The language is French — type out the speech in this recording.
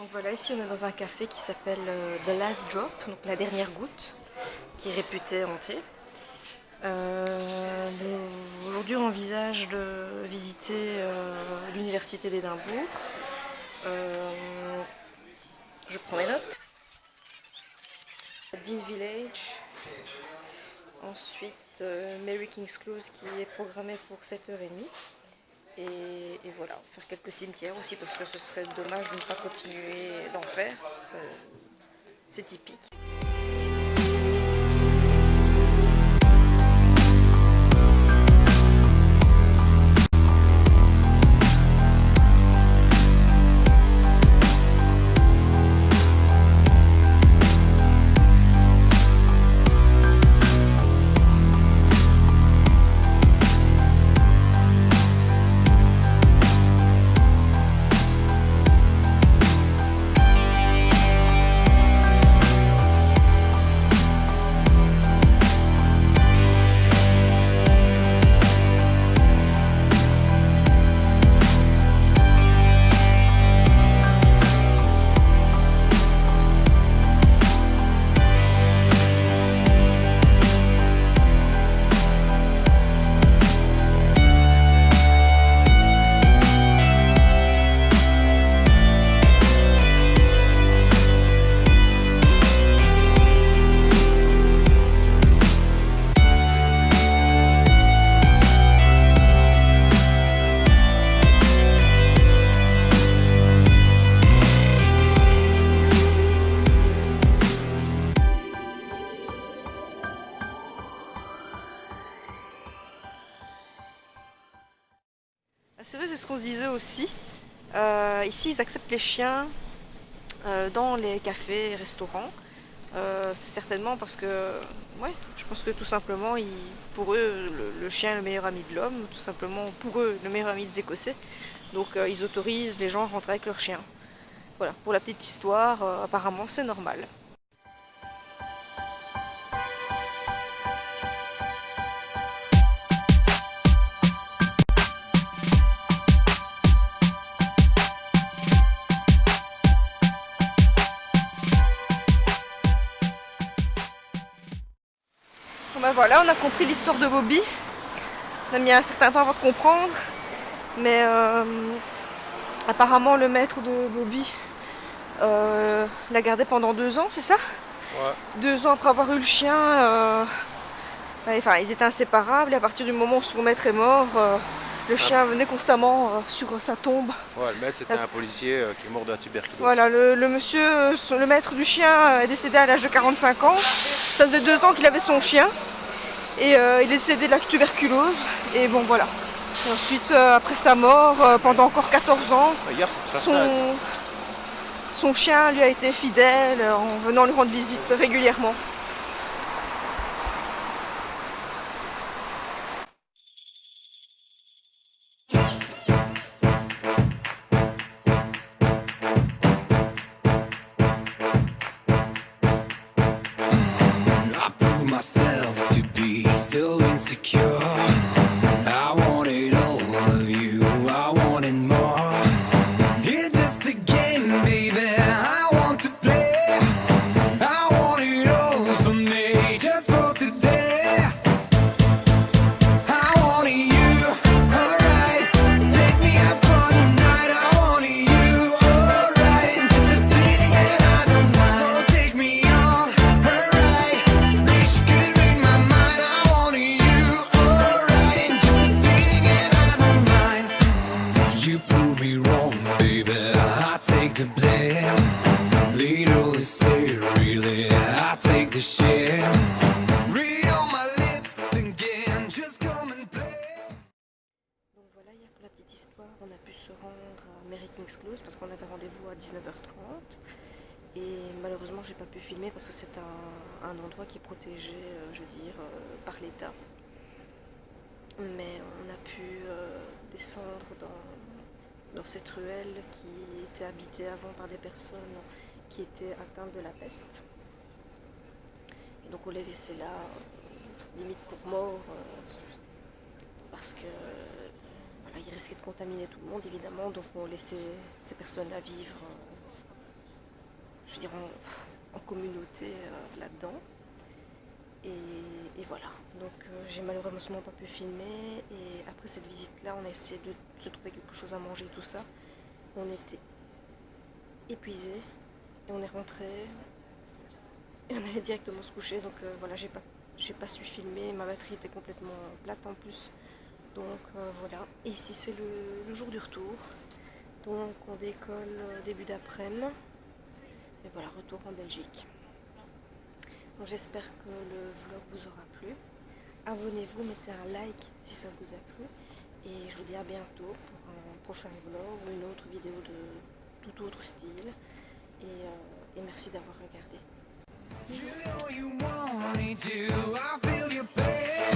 Donc voilà, ici on est dans un café qui s'appelle The Last Drop, donc la dernière goutte, qui est réputé hanté. Aujourd'hui on envisage de visiter l'université d'Édimbourg. Je prends mes notes. Dean Village. Ensuite Mary King's Close qui est programmé pour 7h30. Et voilà, faire quelques cimetières aussi parce que ce serait dommage de ne pas continuer d'en faire, c'est typique. C'est vrai, c'est ce qu'on se disait aussi. Ici, ils acceptent les chiens dans les cafés et restaurants. C'est certainement parce que, ouais, je pense que tout simplement, pour eux, le chien est le meilleur ami de l'homme, tout simplement pour eux, le meilleur ami des Écossais. Donc ils autorisent les gens à rentrer avec leur chien. Voilà, pour la petite histoire, apparemment c'est normal. Bon ben voilà, on a compris l'histoire de Bobby. On a mis un certain temps avant de comprendre. Mais apparemment le maître de Bobby l'a gardé pendant 2 ans, c'est ça? Ouais. 2 ans après avoir eu le chien, enfin ils étaient inséparables et à partir du moment où son maître est mort, le chien venait constamment sur sa tombe. Ouais, le maître c'était un policier qui est mort de la tuberculose. Voilà, le monsieur, le maître du chien est décédé à l'âge de 45 ans. Ça faisait 2 ans qu'il avait son chien et il est décédé de la tuberculose et bon voilà. Et ensuite, après sa mort, pendant encore 14 ans, Regarde cette façade. son chien lui a été fidèle en venant lui rendre visite régulièrement. I prove myself to be so insecure. I wanted all of you, I wanted more. It's just a game, baby, I want to play. I want it all for me, just for today. I wanted you, alright. Take me out for the night. I wanted you, alright. And just a feeling and I don't mind. Take me on, alright. Wish you could read my mind. I wanted you, alright. And just a feeling and I don't mind. You prove me wrong, baby. I take the blame. Little is said, really. I take the shame. Read on my lips again. Just come and play. Donc voilà, hier pour la petite histoire, on a pu se rendre à Mary King's Close parce qu'on avait rendez-vous à 19h30 et malheureusement j'ai pas pu filmer parce que c'est un endroit qui est protégé, je veux dire, par l'État. Mais on a pu descendre dans cette ruelle qui était habitée avant par des personnes qui étaient atteintes de la peste. Et donc on les laissait là, limite pour mort, parce que voilà, ils risquaient de contaminer tout le monde évidemment, donc on laissait ces personnes-là vivre je veux dire, en communauté là-dedans. Et voilà, donc j'ai malheureusement pas pu filmer. Et après cette visite-là, on a essayé de se trouver quelque chose à manger, tout ça. On était épuisés et on est rentré et on allait directement se coucher. Donc voilà, j'ai pas su filmer, ma batterie était complètement plate en plus. Donc voilà, et ici c'est le jour du retour. Donc on décolle début d'après-midi. Et voilà, retour en Belgique. Donc j'espère que le vlog vous aura plu. Abonnez-vous, mettez un like si ça vous a plu. Et je vous dis à bientôt pour un prochain vlog ou une autre vidéo de tout autre style. Et merci d'avoir regardé. You know you want me to. I feel your pain.